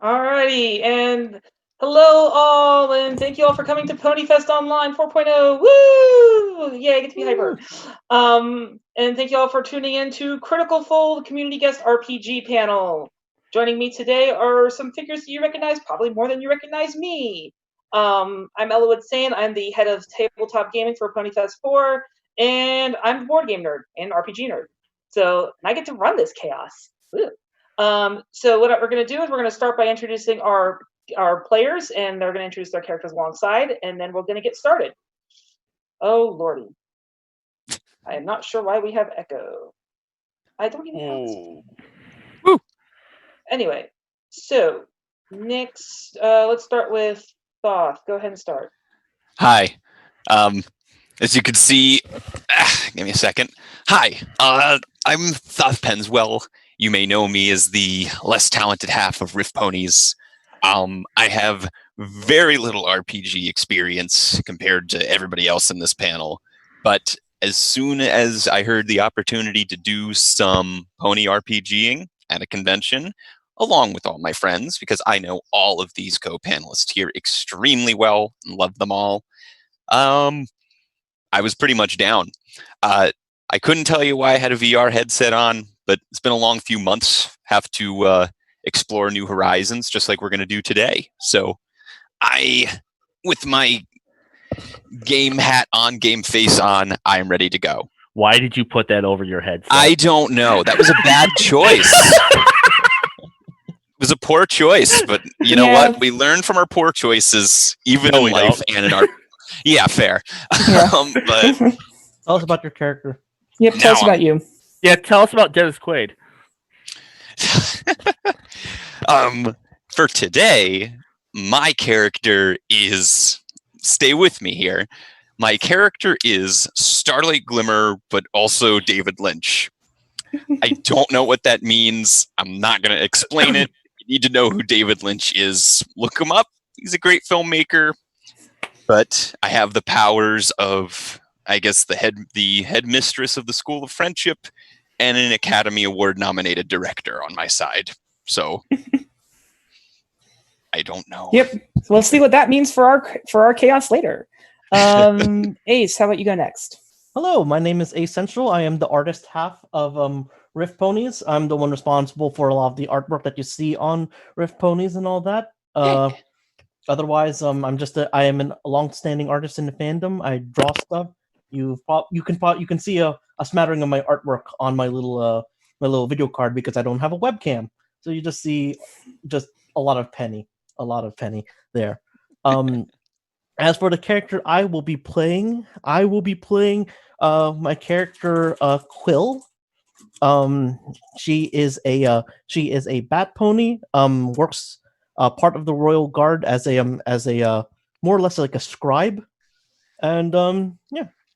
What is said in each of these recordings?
Alrighty, and hello all, and thank you all for coming to PonyFest Online 4.0. Woo! Yeah, I get to be hyper. And thank you all for tuning in to Critical Foal, the community guest RPG panel. Joining me today are some figures that you recognize, probably more than you recognize me. I'm Eliwood Sain. I'm the head of Tabletop Gaming for PonyFest 4, and I'm the board game nerd and RPG nerd. So I get to run this chaos. Woo. So what we're going to do is we're going to start by introducing our players, and they're going to introduce their characters alongside, and then we're going to get started. Oh, lordy. I am not sure why we have echo. I don't even have this. Woo. Anyway, so next, let's start with Thoth. Go ahead and start. Hi. As you can see, give me a second. Hi, I'm Thoth Penswell. You may know me as the less talented half of Riff Ponies. I have very little RPG experience compared to everybody else in this panel, but as soon as I heard the opportunity to do some pony RPGing at a convention, along with all my friends, because I know all of these co-panelists here extremely well and love them all, I was pretty much down. I couldn't tell you why I had a VR headset on, but it's been a long few months. Have to explore new horizons, just like we're going to do today. So with my game hat on, game face on, I'm ready to go. Why did you put that over your head? I don't know. That was a bad choice. It was a poor choice, but you know what? We learn from our poor choices, even in life and in our... Yeah, fair. Yeah. But tell us about your character. Yep, tell us about you. Yeah, tell us about Dennis Quaid. For today, my character is... Stay with me here. My character is Starlight Glimmer, but also David Lynch. I don't know what that means. I'm not going to explain it. You need to know who David Lynch is. Look him up. He's a great filmmaker. But I have the powers of, I guess, the headmistress of the School of Friendship and an Academy Award nominated director on my side. So I don't know. Yep. So we'll see what that means for our chaos later. Ace, how about you go next? Hello, my name is Ascential. I am the artist half of Riff Ponies. I'm the one responsible for a lot of the artwork that you see on Riff Ponies and all that. Otherwise, I am a long-standing artist in the fandom. I draw stuff. You can see a smattering of my artwork on my little video card because I don't have a webcam. So you just see just a lot of penny there. As for the character I will be playing my character Quill. She is a bat pony. Works part of the royal guard as a more or less like a scribe, and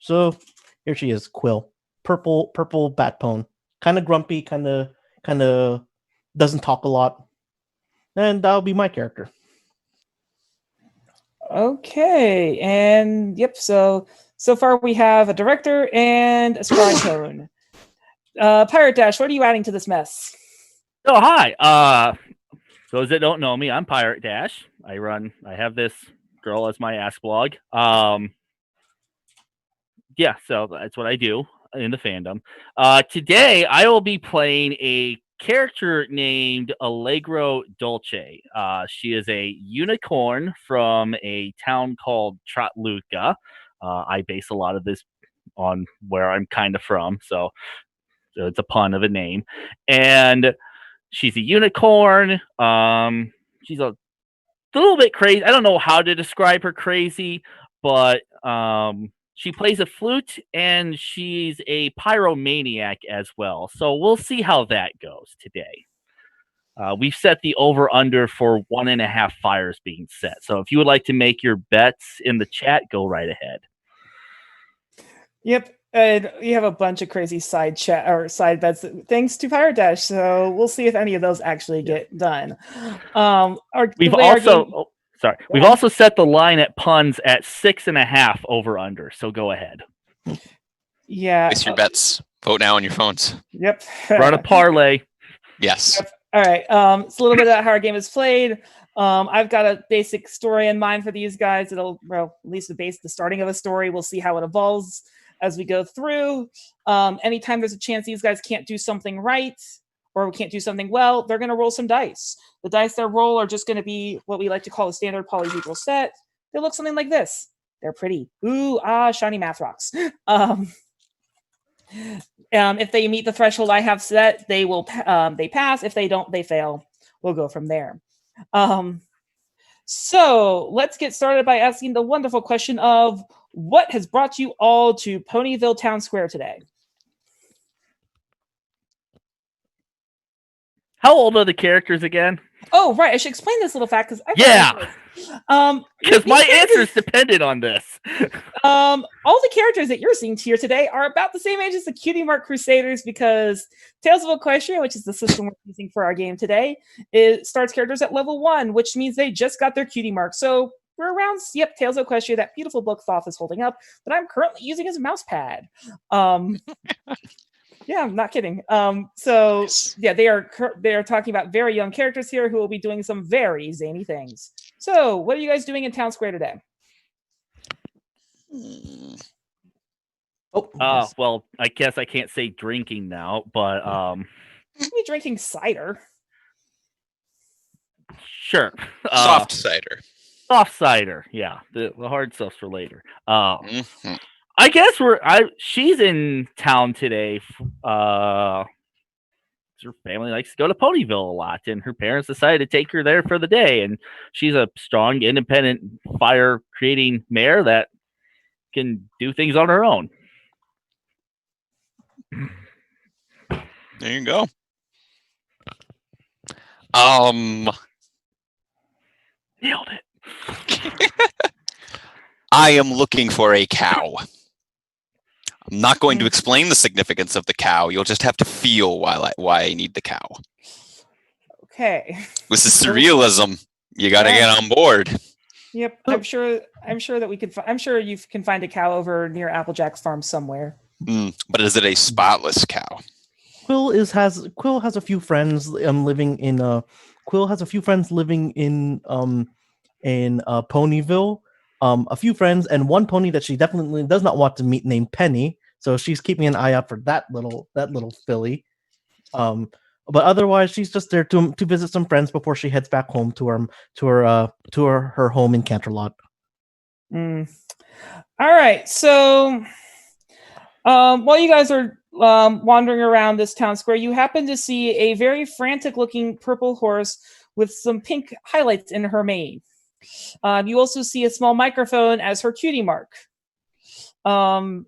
so here she is, Quill, purple bat pone, kind of grumpy, kind of doesn't talk a lot, and that'll be my character. Okay, and yep. So far we have a director and a scribe tone. Pirate Dash, what are you adding to this mess? Oh, hi. Those that don't know me, I'm Pirate Dash. I have this girl as my Ask blog. Yeah, so that's what I do in the fandom. Today, I will be playing a character named Allegro Dolce. She is a unicorn from a town called Trotluca. I base a lot of this on where I'm kind of from, so it's a pun of a name. And she's a unicorn. She's a little bit crazy. I don't know how to describe her crazy, but she plays a flute and she's a pyromaniac as well. So we'll see how that goes today. We've set the over-under for 1.5 fires being set. So if you would like to make your bets in the chat, go right ahead. Yep. And we have a bunch of crazy side bets thanks to Pirate Dash, so we'll see if any of those actually get done. We've also set the line at puns at 6.5 over under. So go ahead. Yeah. Place your bets. Vote now on your phones. Yep. Run a parlay. Yes. Yep. All right. It's a little bit about how our game is played. I've got a basic story in mind for these guys. At least the starting of a story. We'll see how it evolves as we go through. Anytime there's a chance these guys can't do something right or can't do something well, they're going to roll some dice. The dice they roll are just going to be what we like to call a standard polyhedral set. They look something like this. They're pretty. Ooh, shiny math rocks. If they meet the threshold I have set, they pass. If they don't, they fail. We'll go from there. So let's get started by asking the wonderful question of what has brought you all to Ponyville Town Square today? How old are the characters again? Oh, right. I should explain this little fact because because my answers depended on this. All the characters that you're seeing here today are about the same age as the Cutie Mark Crusaders because Tales of Equestria, which is the system we're using for our game today, it starts characters at level 1, which means they just got their Cutie Mark. So we're around, Tales of Equestria, that beautiful book Thoth is holding up, that I'm currently using as a mouse pad. Yeah, I'm not kidding. They are talking about very young characters here who will be doing some very zany things. So, what are you guys doing in Town Square today? Well, I guess I can't say drinking now, but Maybe drinking cider. Sure. Soft cider. Soft cider, yeah. The hard stuff's for later. I guess she's in town today. Her family likes to go to Ponyville a lot, and her parents decided to take her there for the day. And she's a strong, independent, fire-creating mare that can do things on her own. There you go. Nailed it. I am looking for a cow. I'm not going to explain the significance of the cow. You'll just have to feel why I need the cow. Okay. This is surrealism. You got to get on board. Yep, I'm sure that we could. I'm sure you can find a cow over near Applejack's farm somewhere. But is it a spotless cow? Quill has a few friends living in Ponyville. A few friends and one pony that she definitely does not want to meet named Penny. So she's keeping an eye out for that little filly. But otherwise, she's just there to visit some friends before she heads back home to her home in Canterlot. All right. So, while you guys are wandering around this town square, you happen to see a very frantic-looking purple horse with some pink highlights in her mane. You also see a small microphone as her cutie mark. And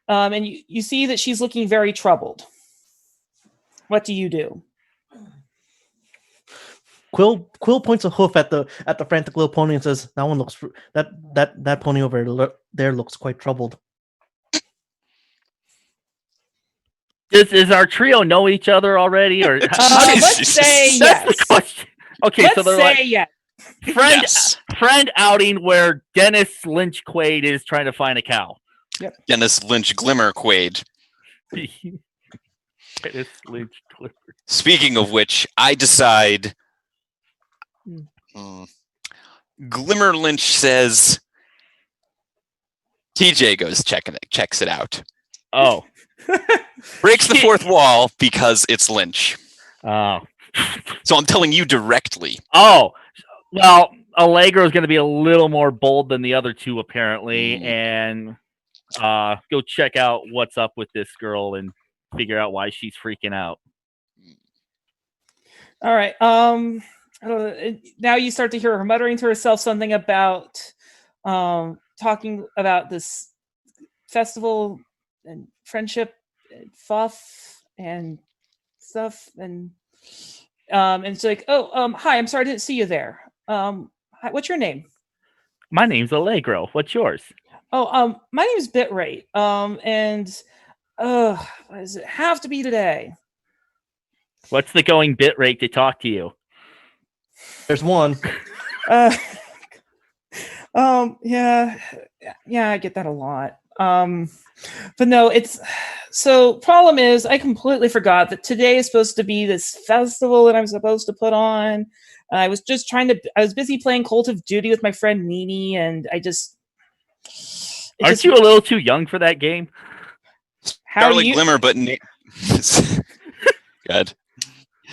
you see that she's looking very troubled. What do you do? Quill points a hoof at the frantic little pony and says, "That one looks that pony over there looks quite troubled." Does our trio know each other already, or let's say yes? That's the question. Okay, let's so they're say yes. Friend outing where Dennis Lynch Quaid is trying to find a cow. Yep. Dennis Lynch Glimmer Quaid. Dennis Lynch Glimmer. Speaking of which, I decide. Glimmer Lynch says. TJ goes checks it out. Oh. Breaks the fourth wall because it's Lynch. Oh. So I'm telling you directly. Oh. Well, Allegro is going to be a little more bold than the other two, apparently, and go check out what's up with this girl and figure out why she's freaking out. All right. Now you start to hear her muttering to herself something about talking about this festival and friendship, and Thoth and stuff, and it's like, hi, I'm sorry I didn't see you there. Hi, what's your name? My name's Allegro. What's yours? Oh, my name is Bitrate. And what does it have to be today? What's the going bit rate to talk to you? There's one. Yeah, I get that a lot. But no, it's so problem is I completely forgot that today is supposed to be this festival that I'm supposed to put on. I was busy playing Cult of Duty with my friend Nini, and Aren't you a little too young for that game? Starlight Glimmer, but good.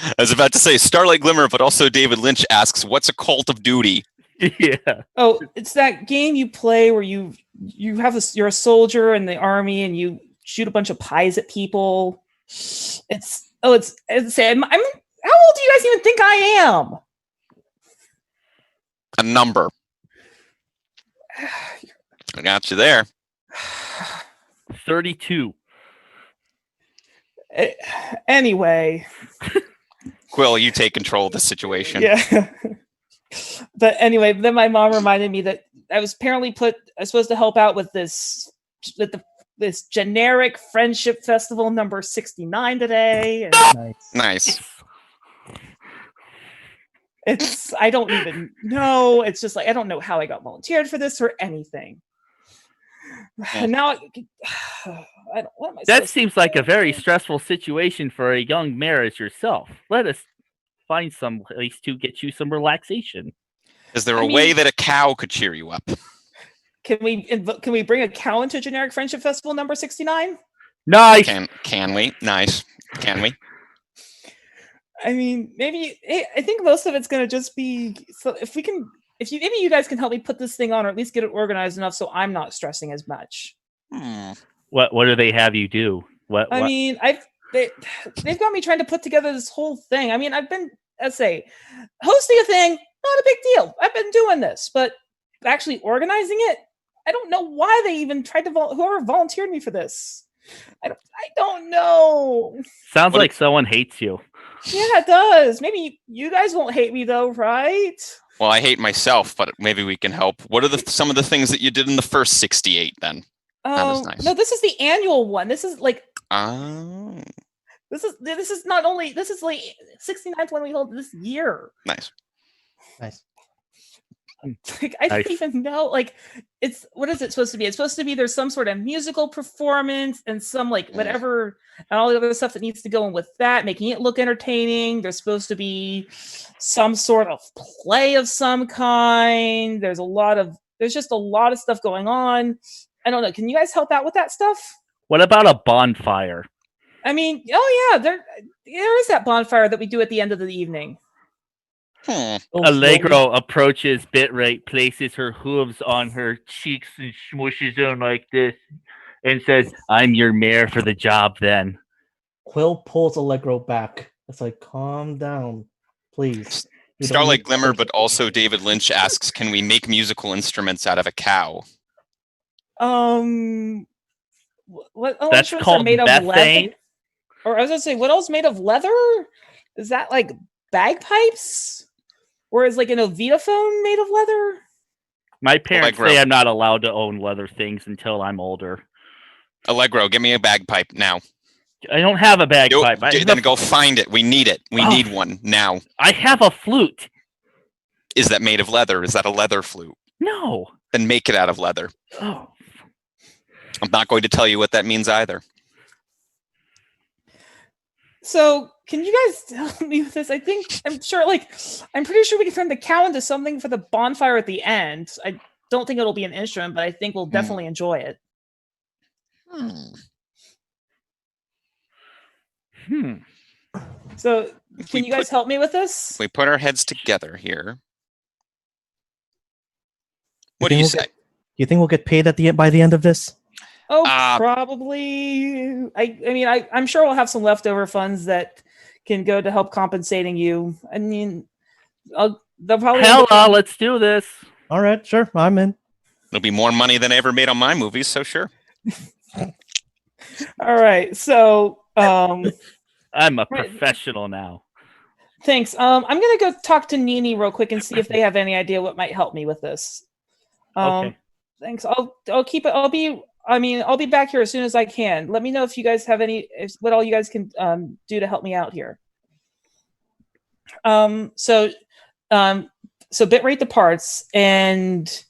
I was about to say Starlight Glimmer, but also David Lynch asks, "What's a Cult of Duty?" Yeah. Oh, it's that game you play where you're a soldier in the army and you shoot a bunch of pies at people. It's how old do you guys even think I am? A number. I got you there. 32. Anyway. Quill, you take control of the situation. Yeah. But anyway, then my mom reminded me that I was supposed to help out with this generic friendship festival number 69 today. And Nice. I don't even know. It's just like I don't know how I got volunteered for this or anything. And now that seems like a very stressful situation for a young mayor as yourself. Let us find some place to get you some relaxation. Is there a way that a cow could cheer you up? Can we bring a cow into generic friendship festival number 69? Nice. Can we? Nice. Can we? I mean, maybe I think most of it's going to just be so maybe you guys can help me put this thing on or at least get it organized enough so I'm not stressing as much. What do they have you do? I mean, they've got me trying to put together this whole thing. I mean, I've been, let's say, hosting a thing, not a big deal. I've been doing this, but actually organizing it, I don't know why they even tried to whoever volunteered me for this. I don't know. Sounds like someone hates you. Yeah, it does. Maybe you guys won't hate me though, right? Well, I hate myself, but maybe we can help. What are some of the things that you did in the first 68 then? Nice. No, this is the annual one. This is like This is like 69th one we hold this year. Nice. Like, I don't even know. Like, what is it supposed to be? It's supposed to be there's some sort of musical performance and some like whatever and all the other stuff that needs to go in with that, making it look entertaining. There's supposed to be some sort of play of some kind. There's just a lot of stuff going on. I don't know. Can you guys help out with that stuff? What about a bonfire? I mean, oh yeah, there is that bonfire that we do at the end of the evening. Allegro approaches Bitrate, places her hooves on her cheeks and smooshes them like this, and says, "I'm your mayor for the job then." Quill pulls Allegro back. It's like, calm down, please. Starlight Glimmer, but also David Lynch asks, can we make musical instruments out of a cow? What That's called made methane? of leather? Or I was gonna say, what else made of leather? Is that like bagpipes? Or is like an Ovitaphone made of leather? My parents say I'm not allowed to own leather things until I'm older. Allegro, give me a bagpipe now. I don't have a bagpipe. Then go find it. We need it. We need one now. I have a flute. Is that made of leather? Is that a leather flute? No. Then make it out of leather. Oh. I'm not going to tell you what that means either. So, can you guys help me with this? I'm pretty sure we can turn the cow into something for the bonfire at the end. I don't think it'll be an instrument, but I think we'll definitely enjoy it. So, can you guys help me with this? We put our heads together here. What do you say? You think we'll get paid by the end of this? Oh, probably. I'm sure we'll have some leftover funds that can go to help compensating you. I mean, they'll probably. Let's do this. All right, sure, I'm in. It'll be more money than I ever made on my movies, so sure. All right, so I'm a professional now. Thanks. I'm gonna go talk to Nini real quick and see if they have any idea what might help me with this. Okay. Thanks. I'll keep it. I'll be back here as soon as I can. Let me know if you guys have what all you guys can do to help me out here. So Bitrate departs, and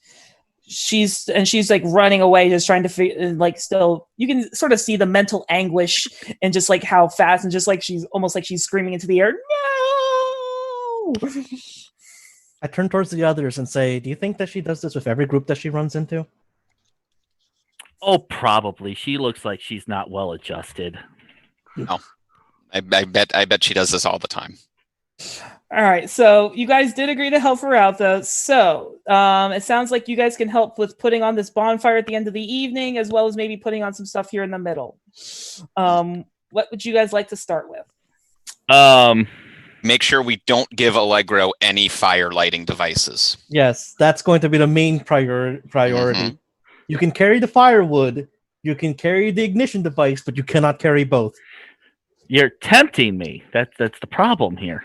she's like running away, just trying to like still. You can sort of see the mental anguish and just like how fast and just like she's almost like she's screaming into the air. No. I turn towards the others and say, "Do you think that she does this with every group that she runs into?" Oh, probably. She looks like she's not well adjusted. No, I bet she does this all the time. All right, so you guys did agree to help her out, though. So it sounds like you guys can help with putting on this bonfire at the end of the evening, as well as maybe putting on some stuff here in the middle. What would you guys like to start with? Make sure we don't give Allegro any fire lighting devices. Yes, that's going to be the main priority. Mhm. You can carry the firewood, you can carry the ignition device, but you cannot carry both. You're tempting me. That's the problem here.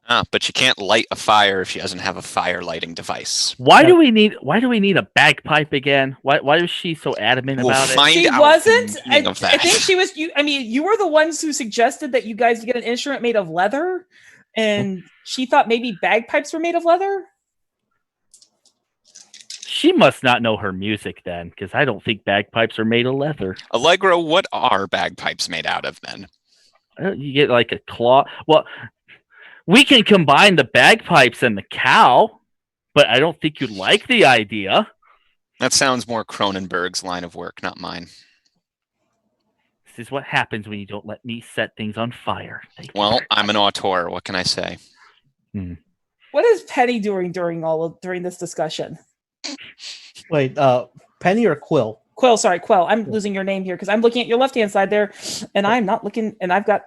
But you can't light a fire if she doesn't have a fire lighting device. Why do we need a bagpipe again? Why is she so adamant We'll about it? find She out wasn't. the meaning of that. I think she was. You were the ones who suggested that you guys get an instrument made of leather, and she thought maybe bagpipes were made of leather. She must not know her music then, because I don't think bagpipes are made of leather. Allegro, what are bagpipes made out of then? You get like a claw. Well, we can combine the bagpipes and the cow, but I don't think you'd like the idea. That sounds more Cronenberg's line of work, not mine. This is what happens when you don't let me set things on fire. Well, I'm an auteur. What can I say? What is Penny doing during this discussion? Wait, Penny or Quill? Quill, sorry, Quill. I'm losing your name here because I'm looking at your left-hand side there, and I'm not looking. And I've got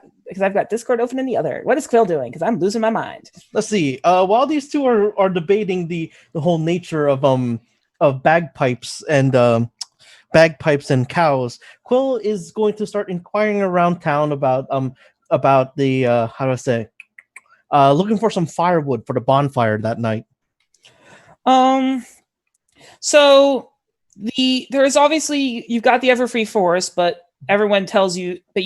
Discord open in the other. What is Quill doing? Because I'm losing my mind. Let's see. While these two are debating the whole nature of bagpipes and cows, Quill is going to start inquiring around town about the how do I say, looking for some firewood for the bonfire that night. So there is obviously you've got the Everfree Forest, but everyone tells you that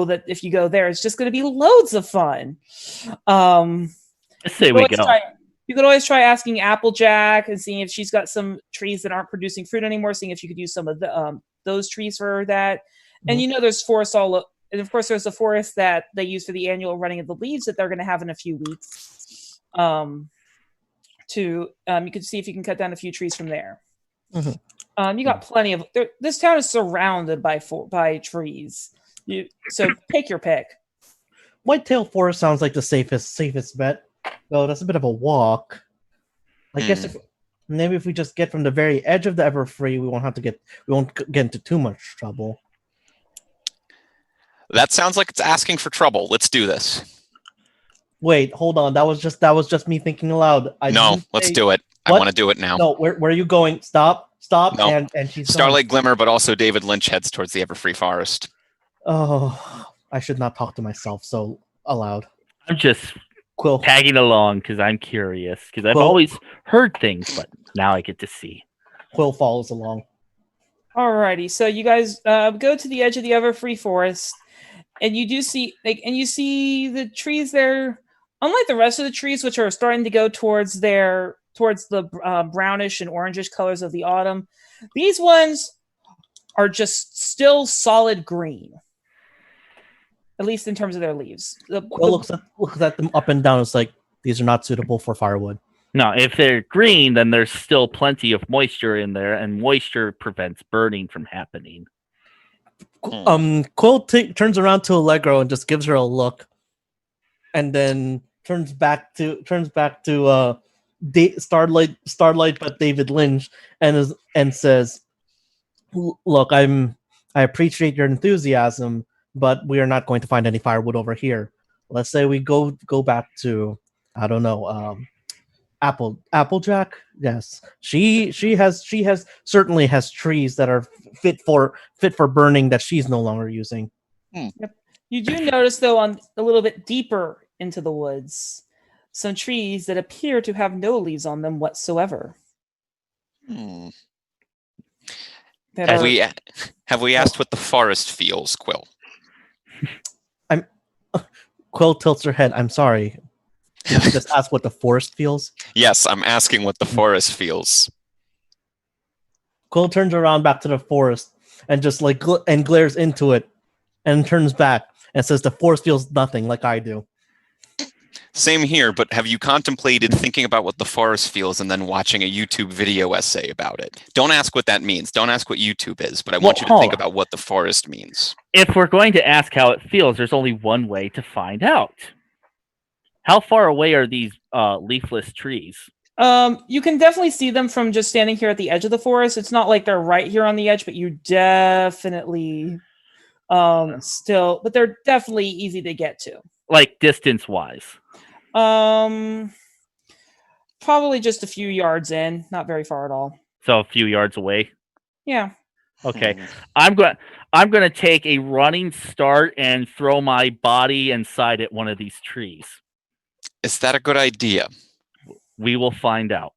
that if you go there, it's just going to be loads of fun. Let's say we go. You could always try asking Applejack and seeing if she's got some trees that aren't producing fruit anymore, seeing if you could use some of those trees for that. And there's forests and of course there's the forest that they use for the annual running of the leaves that they're going to have in a few weeks. You could see if you can cut down a few trees from there. You got plenty of this town is surrounded by trees. So take your pick. Whitetail Forest sounds like the safest bet. Though that's a bit of a walk. I guess if we just get from the very edge of the Everfree, we won't get into too much trouble. That sounds like it's asking for trouble. Let's do this. Wait, hold on. That was just me thinking aloud. Let's do it. What? I want to do it now. No, where are you going? Stop. No. And she's Starlight Glimmer, but also David Lynch heads towards the Everfree Forest. Oh, I should not talk to myself so aloud. I'm just Quill tagging along because I'm curious, because I've always heard things, but now I get to see. Quill follows along. Alrighty, so you guys go to the edge of the Everfree Forest, and you do see see the trees there. Unlike the rest of the trees, which are starting to go towards the brownish and orangish colors of the autumn, these ones are just still solid green. At least in terms of their leaves. Quill looks at them up and down. It's like, these are not suitable for firewood. No, if they're green, then there's still plenty of moisture in there, and moisture prevents burning from happening. Quill turns around to Allegro and just gives her a look, and then turns back to Starlight, but David Lynch, and says, "Look, I appreciate your enthusiasm, but we are not going to find any firewood over here. Let's say we go back to, I don't know, Applejack. Yes, she certainly has trees that are fit for burning that she's no longer using." Yep. You do notice, though, on a little bit deeper into the woods, some trees that appear to have no leaves on them whatsoever. Have we asked what the forest feels, Quill? Quill tilts her head. I'm sorry. Just ask what the forest feels. Yes, I'm asking what the forest feels. Quill turns around back to the forest and just like and glares into it, and turns back and says, "The forest feels nothing like I do." Same here, but have you contemplated thinking about what the forest feels and then watching a YouTube video essay about it? Don't ask what that means. Don't ask what YouTube is, but I want you to think about what the forest means. If we're going to ask how it feels, there's only one way to find out. How far away are these leafless trees? You can definitely see them from just standing here at the edge of the forest. It's not like they're right here on the edge, but you definitely but they're definitely easy to get to. Like distance-wise? Probably just a few yards in, not very far at all. So a few yards away? Yeah. Okay. I'm going to take a running start and throw my body inside at one of these trees. Is that a good idea? We will find out.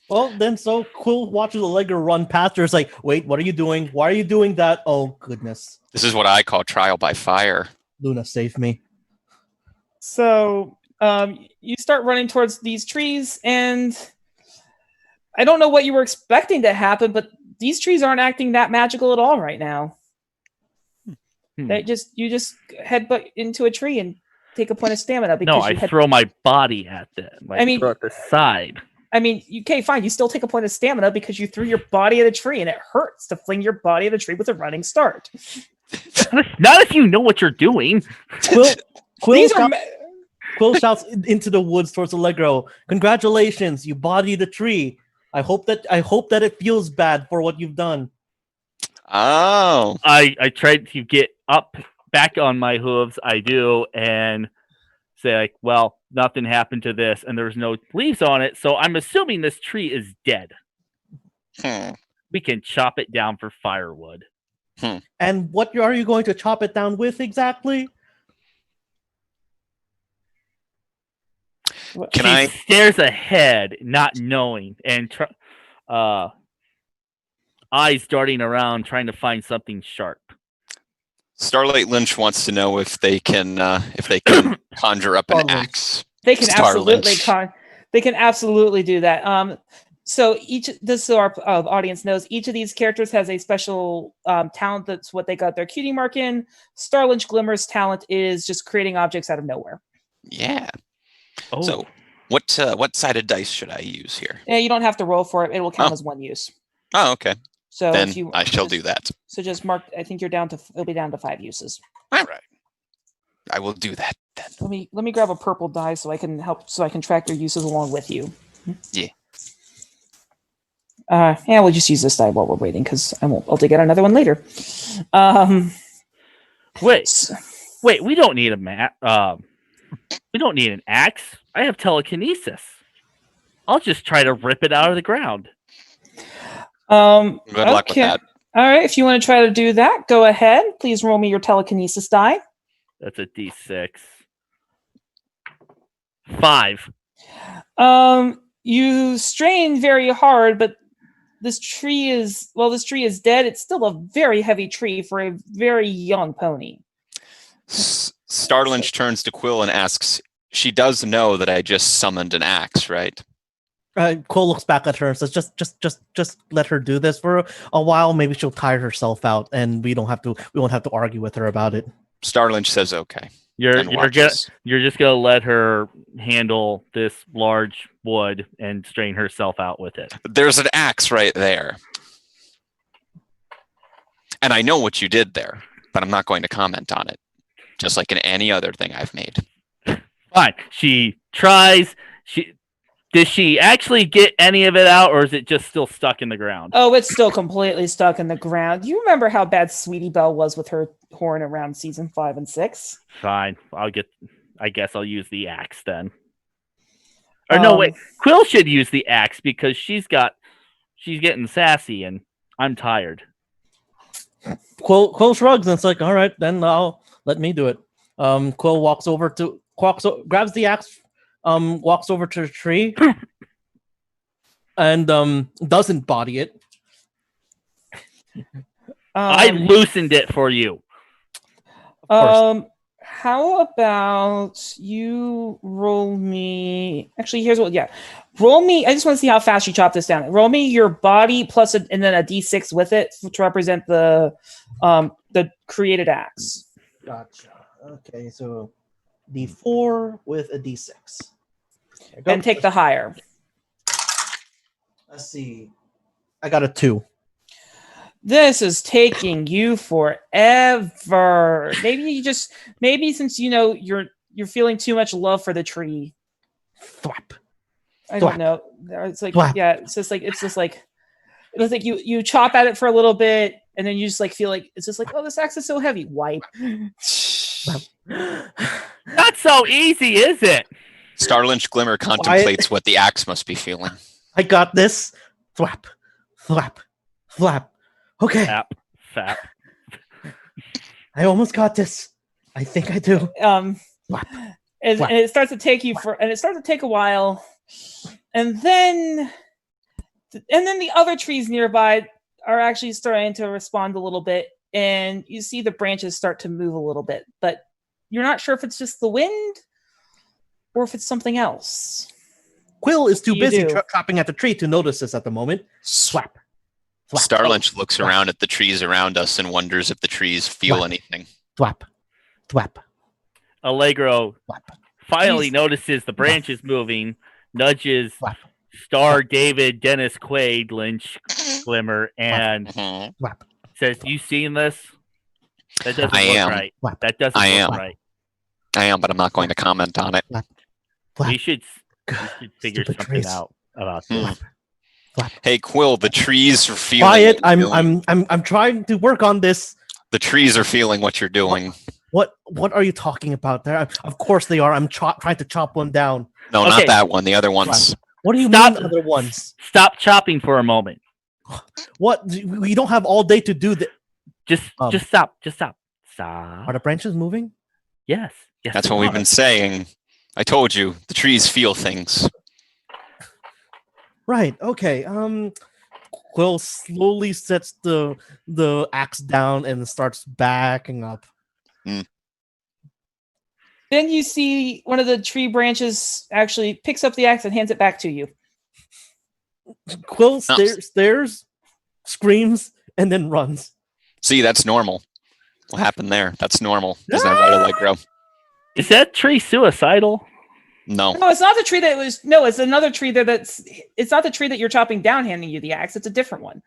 Well, then, so Quill watches Allegra run past her. It's like, wait, what are you doing? Why are you doing that? Oh, goodness. This is what I call trial by fire. Luna, save me. So, you start running towards these trees, and I don't know what you were expecting to happen, but these trees aren't acting that magical at all right now. You just headbutt into a tree and take a point of stamina. Because I throw my body at them. Throw at the side. Okay, fine. You still take a point of stamina because you threw your body at a tree, and it hurts to fling your body at a tree with a running start. Not if you know what you're doing. Quill shouts into the woods towards Allegro. Congratulations, you bodied a tree. I hope that it feels bad for what you've done. Oh. I tried to get back on my hooves. I do, and say like, well, nothing happened to this, and there's no leaves on it, so I'm assuming this tree is dead. We can chop it down for firewood. And what are you going to chop it down with exactly? She stares ahead, not knowing, and eyes darting around, trying to find something sharp. Starlight Lynch wants to know if they can conjure up an axe. They can absolutely do that. So so our audience knows, each of these characters has a special talent. That's what they got their cutie mark in. Starlynch Glimmer's talent is just creating objects out of nowhere. Yeah. Oh. So what sided dice should I use here? Yeah, you don't have to roll for it. It will count as one use. Oh, okay. So then I shall do that. So just mark. I think it'll be down to 5 uses. All right. I will do that then. Let me grab a purple die so I can track your uses along with you. Yeah. We'll just use this die while we're waiting because I'll dig out another one later. Wait. We don't need we don't need an axe. I have telekinesis. I'll just try to rip it out of the ground. Good luck with that. All right, if you want to try to do that, go ahead. Please roll me your telekinesis die. That's a D6. 5. You strain very hard, but this tree is dead. It's still a very heavy tree for a very young pony. Starlynch turns to Quill and asks, she does know that I just summoned an axe, right? Quill looks back at her and says, just let her do this for a while. Maybe she'll tire herself out, and we won't have to argue with her about it. Starlynch says, okay. You're just gonna let her handle this large wood and strain herself out with it. There's an axe right there. And I know what you did there, but I'm not going to comment on it. Just like in any other thing I've made. Fine. She tries. Does she actually get any of it out, or is it just still stuck in the ground? Oh, it's still completely stuck in the ground. You remember how bad Sweetie Belle was with her horn around season 5 and 6? Fine. I guess I'll use the axe then. Or no, wait. Quill should use the axe because she's getting sassy and I'm tired. Quill shrugs and it's like, all right, then let me do it. Quill grabs the axe, walks over to the tree, and doesn't body it. I loosened it for you. How how about you roll me? Actually, here's what. Yeah, roll me. I just want to see how fast you chop this down. Roll me your body plus and then a d6 with it to represent the created axe. Gotcha. Okay, so D4 with a D6. And take the higher. Let's see. I got a 2. This is taking you forever. Maybe since you're feeling too much love for the tree. Thwap. I don't know. It's like it's just like you chop at it for a little bit, and then you just like feel like it's just like, oh, this axe is so heavy. Wipe. Not so easy, is it? Starlynch Glimmer contemplates what the axe must be feeling. I got this. Thwap. Thwap. Thwap. Okay. Fap. I almost got this. I think I do. And it starts to take a while, and then the other trees nearby are actually starting to respond a little bit, and you see the branches start to move a little bit, but you're not sure if it's just the wind or if it's something else. Quill is too busy chopping at the tree to notice this at the moment. Swap. Starlynch looks around at the trees around us and wonders if the trees feel anything. Thwap. Thwap. Allegro finally notices the branches moving, nudges Star David Dennis Quaid Lynch Glimmer, and says, "You seen this? That doesn't look right. That doesn't look right. I am, but I'm not going to comment on it. We should figure something out about this." Hey, Quill, the trees are feeling. Quiet. I'm trying to work on this. The trees are feeling what you're doing. What are you talking about there? Of course they are. I'm trying to chop one down. No, not that one. The other ones. What do you mean the other ones? Stop chopping for a moment. What? We don't have all day to do that. Just stop. Just stop. Stop. Are the branches moving? Yes. That's what we've been saying. I told you, the trees feel things. Right. Okay. Quill slowly sets the axe down and starts backing up. Then you see one of the tree branches actually picks up the axe and hands it back to you. Quill stares, screams, and then runs. See, that's normal. What happened there? That's normal. Isn't that right, Allegro? Is that tree suicidal? No. No, it's not the tree that was. No, it's another tree it's not the tree that you're chopping down, handing you the axe. It's a different one.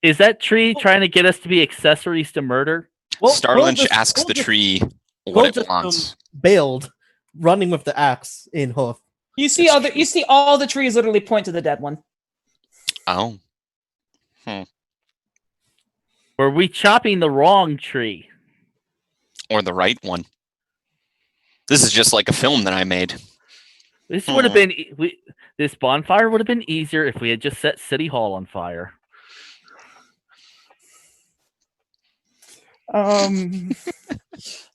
Is that tree trying to get us to be accessories to murder? Well, Starlynch asks the tree what it wants. Bailed, running with the axe in hoof. You see all the trees literally point to the dead one. Oh. Were we chopping the wrong tree? Or the right one. This is just like a film that I made. This would have been this bonfire would have been easier if we had just set City Hall on fire.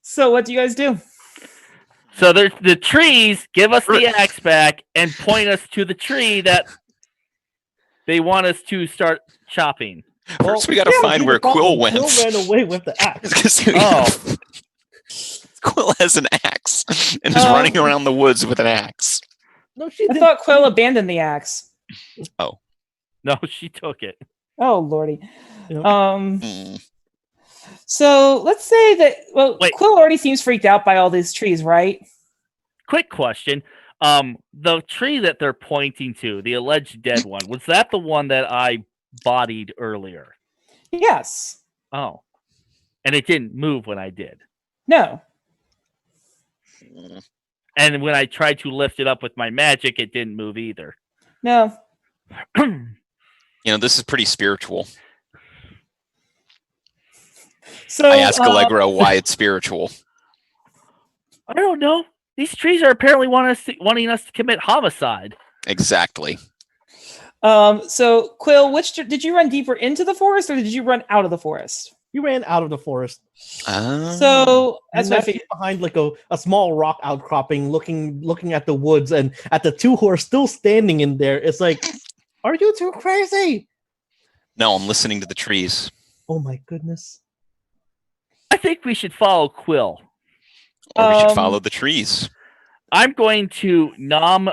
So what do you guys do? So the trees give us the axe back and point us to the tree that they want us to start chopping. First, we got to find where Quill went. Quill ran away with the axe. Quill has an axe and is running around the woods with an axe. No, she didn't. I thought Quill abandoned the axe. Oh. No, she took it. Oh, lordy. Yep. So let's say that, Quill already seems freaked out by all these trees, right? Quick question. The tree that they're pointing to, the alleged dead one, was that the one that I bodied earlier? Yes. Oh. And it didn't move when I did? No. And when I tried to lift it up with my magic, it didn't move either? No. This is pretty spiritual. So I ask Allegro why it's spiritual. I don't know. These trees are apparently wanting us to commit homicide. Exactly. So Quill, did you run deeper into the forest or did you run out of the forest? You ran out of the forest. So that's what I figured. Behind like a small rock outcropping, looking at the woods, and at the two who are still standing in there. It's like, are you too crazy? No, I'm listening to the trees. Oh my goodness. I I think we should follow Quill. Or we should follow the trees. I'm going to nom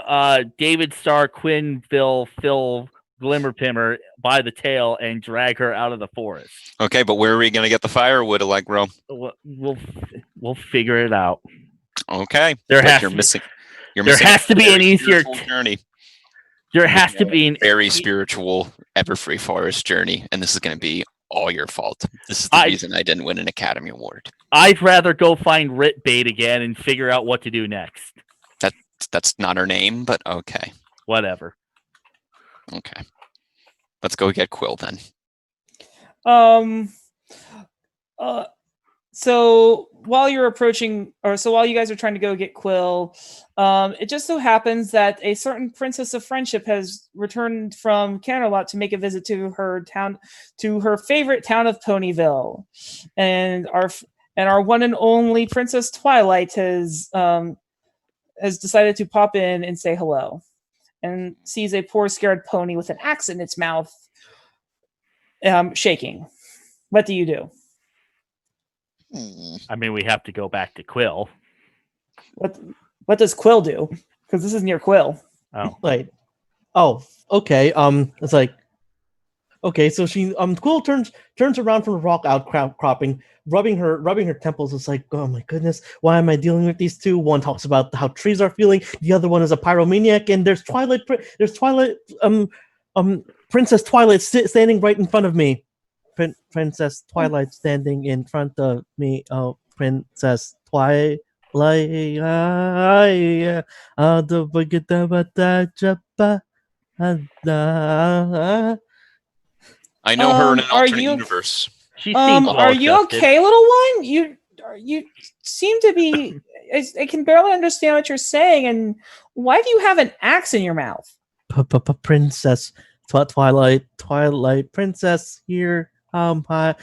David Starr Quinville Phil Glimmerpimmer by the tail and drag her out of the forest. Okay, but where are we going to get the firewood, Allegro? We'll figure it out. Okay. There But has you're to- missing. You're there missing has to be an very easier spiritual journey. There has to be an Very spiritual Everfree Forest journey, and this is going to be all your fault. This is the reason I didn't win an Academy Award. I'd rather go find Rit Bait again and figure out what to do next. That's not her name, but okay. Whatever. Okay. Let's go get Quill then. So while you're approaching, while you guys are trying to go get Quill, it just so happens that a certain Princess of Friendship has returned from Canterlot to make a visit to her town, to her favorite town of Ponyville, and our one and only Princess Twilight has decided to pop in and say hello, and sees a poor scared pony with an axe in its mouth, shaking. What do you do? I mean, we have to go back to Quill. What does Quill do? Because this is near Quill. Oh, Wait. Oh, okay. It's like, okay. So she Quill turns around from the rock outcropping, rubbing her temples. It's like, oh my goodness, why am I dealing with these two? One talks about how trees are feeling. The other one is a pyromaniac, and there's Princess Twilight standing right in front of me. Princess Twilight standing in front of me. Oh, Princess Twilight. I know her in an alternate universe. she seems well are you adjusted. okay, little one? You seem to be. I can barely understand what you're saying. And why do you have an axe in your mouth? Princess Twilight Princess here. Hi.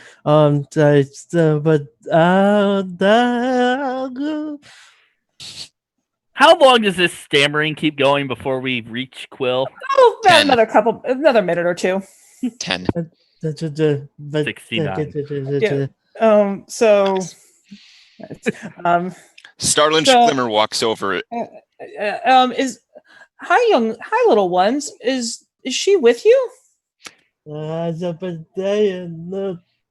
How long does this stammering keep going before we reach Quill? Oh, about 10. another minute or two. 10. 69. So, Starlinch So- Glimmer walks over. hi little ones. Is she with you?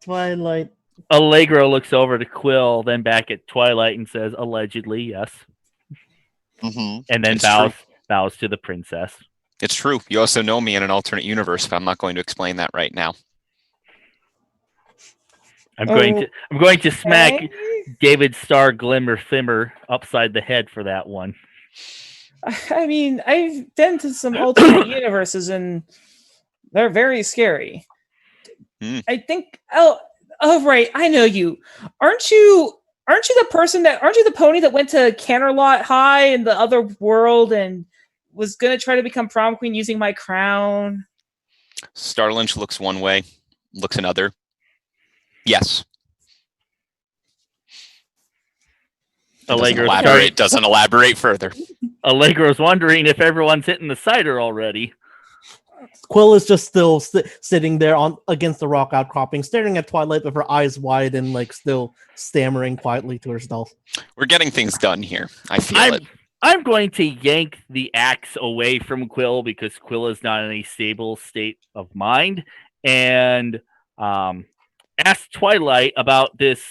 Twilight. Allegro looks over to Quill, then back at Twilight and says, allegedly, yes. Mm-hmm. And then It's bows to the princess. It's true. You also know me in an alternate universe, but I'm not going to explain that right now. I'm going to smack Okay. David Starr Glimmer Thimmer upside the head for that one. I mean, I've been to some alternate universes and they're very scary. I think. Oh, right. I know you. Aren't you the pony that went to Canterlot High in the other world and was gonna try to become prom queen using my crown? Starlinch looks one way, looks another. Yes. Doesn't elaborate further. Allegro's wondering if everyone's hitting the cider already. Quill is just still sitting there against the rock outcropping, staring at Twilight with her eyes wide and like still stammering quietly to herself. We're getting things done here. I feel it. I'm going to yank the axe away from Quill because Quill is not in a stable state of mind, and ask Twilight about this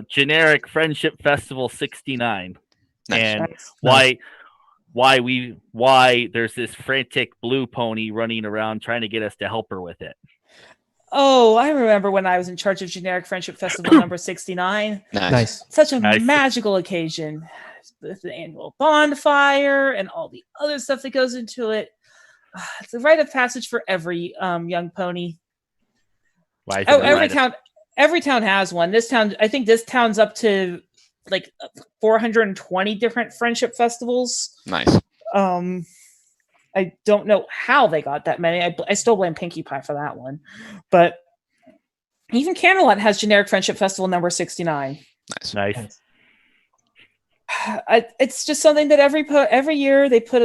generic Friendship Festival 69 Nice. and Nice. why there's this frantic blue pony running around trying to get us to help her with it. Oh, I remember when I was in charge of Generic Friendship Festival number 69. Nice. Such a Nice. magical occasion. The annual bonfire and all the other stuff that goes into it. It's a rite of passage for every young pony. Why is Oh, it a every rite of- town. Every town has one. I think this town's up to like 420 different friendship festivals. Nice. I don't know how they got that many. I still blame Pinkie Pie for that one. But even Canterlot has Generic Friendship Festival number 69. Nice. It's just something that every year they put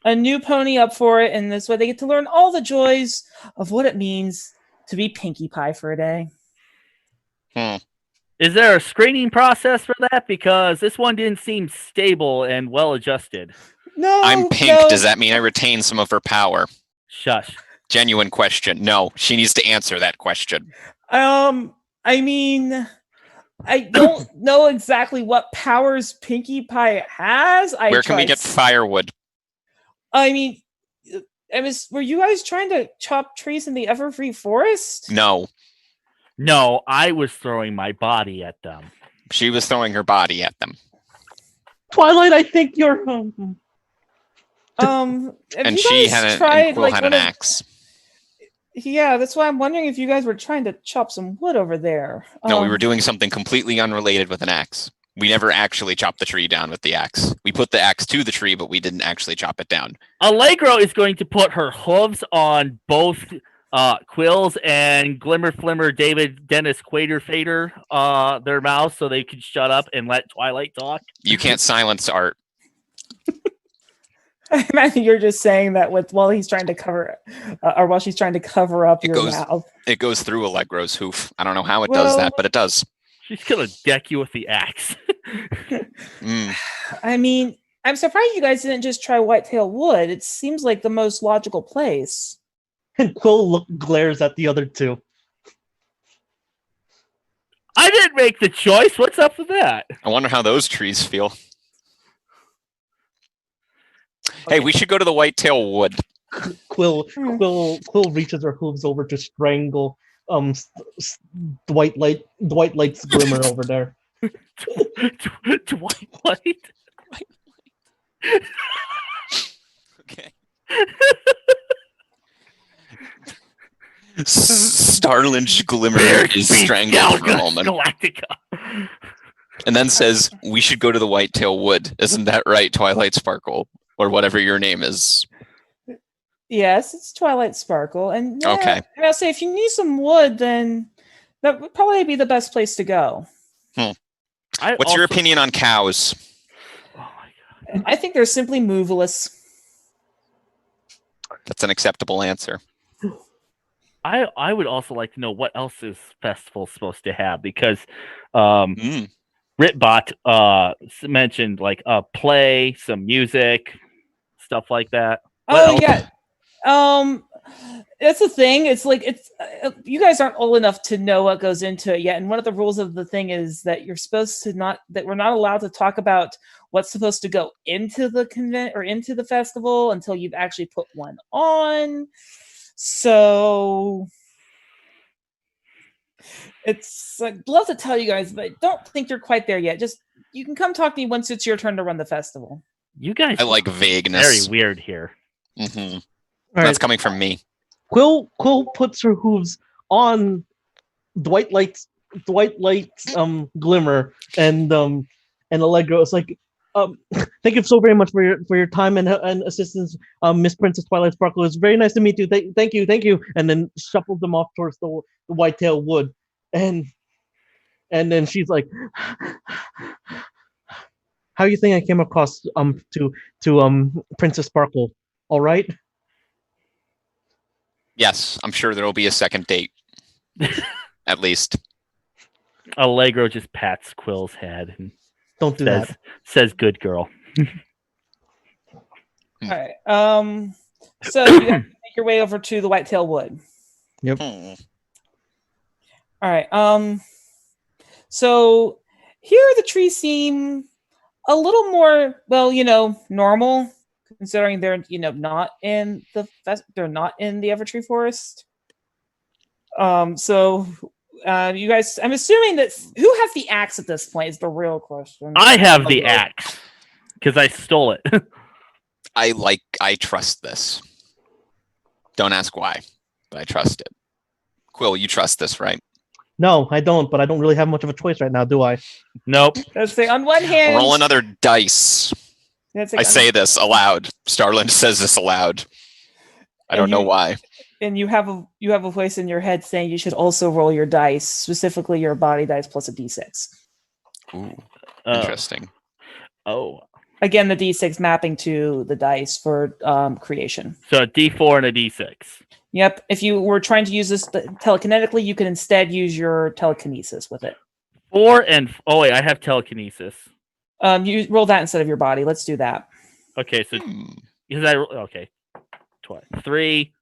a new pony up for it, and this way they get to learn all the joys of what it means to be Pinkie Pie for a day. Is Is there a screening process for that? Because this one didn't seem stable and well adjusted. No, I'm pink. no. Does that mean I retain some of her power? Shush. Genuine question. No, she needs to answer that question. I mean, I don't know exactly what powers Pinkie Pie has. Where can we get firewood? I mean, were you guys trying to chop trees in the Everfree Forest? No, No, I was throwing my body at them. she was throwing her body at them. Twilight, I think you're. Have And you she guys had, tried, Quill had an one of- axe. Yeah, that's why I'm wondering if you guys were trying to chop some wood over there. No, we were doing something completely unrelated with an axe. We never actually chopped the tree down with the axe. We put the axe to the tree, but we didn't actually chop it down. Allegro is going to put her hooves on both Quills and Glimmer Flimmer David Dennis Quater Fader their mouths so they can shut up and let Twilight talk. You can't silence art. I imagine you're just saying that while he's trying to cover, or while she's trying to cover up your mouth. It goes through Allegro's hoof. I don't know how it does that, but it does. She's gonna deck you with the axe. I mean, I'm surprised you guys didn't just try Whitetail Wood. It seems like the most logical place. And Quill glares at the other two. I didn't make the choice. What's up with that? I wonder how those trees feel. Hey, we should go to the Whitetail Wood. Quill reaches her hooves over to strangle Dwight Light's Glimmer over there. Twilight. Okay. Starlin's Glimmer is strangled for a moment. Galactica. And then says, we should go to the Whitetail Wood. Isn't that right, Twilight Sparkle? Or whatever your name is. Yes, it's Twilight Sparkle. And Okay. And I'll say, if you need some wood, then that would probably be the best place to go. What's your opinion on cows? Oh my god. I think they're simply moveless. That's an acceptable answer. I would also like to know what else this festival supposed to have, because Ritbot mentioned like a play, some music, stuff like that. What else? Yeah. That's the thing. It's like you guys aren't old enough to know what goes into it yet. And one of the rules of the thing is that we're not allowed to talk about what's supposed to go into the convent or into the festival until you've actually put one on. So I'd love to tell you guys, but I don't think you're quite there yet. Just you can come talk to me once it's your turn to run the festival. You guys I like vagueness. very weird here. Mm-hmm. All That's right. coming from me. Quill puts her hooves on Dwight Light's Glimmer, and Allegro is like, thank you so very much for your time and assistance, Miss Princess Twilight Sparkle. It's very nice to meet you. Thank you. And then shuffles them off towards the Whitetail Wood, and then she's like, how do you think I came across to Princess Sparkle? All right. Yes, I'm sure there will be a second date. At least. Allegro just pats Quill's head and Don't do that. says good girl. All right. So you have to make your way over to the Whitetail Wood. Yep. Hmm. All right. So here the trees seem a little more, normal, considering they're not in the Evertree Forest. So you guys, I'm assuming that who has the axe at this point is the real question. I have the axe because I stole it. I trust this. Don't ask why, but I trust it. Quill, you trust this, right? No, I don't, but I don't really have much of a choice right now, do I? Nope. Let's say on one hand, Roll another dice. let's say I say this aloud. Starland says this aloud. I don't know why. and you have a voice in your head saying you should also roll your dice, specifically your body dice plus a d6. Ooh, interesting. Oh. Again, the d6 mapping to the dice for creation. So a D4 and a D6. Yep. If you were trying to use this telekinetically, you can instead use your telekinesis with it. 4 and oh wait, I have telekinesis. You roll that instead of your body. Let's do that. Okay, so because I okay, 3.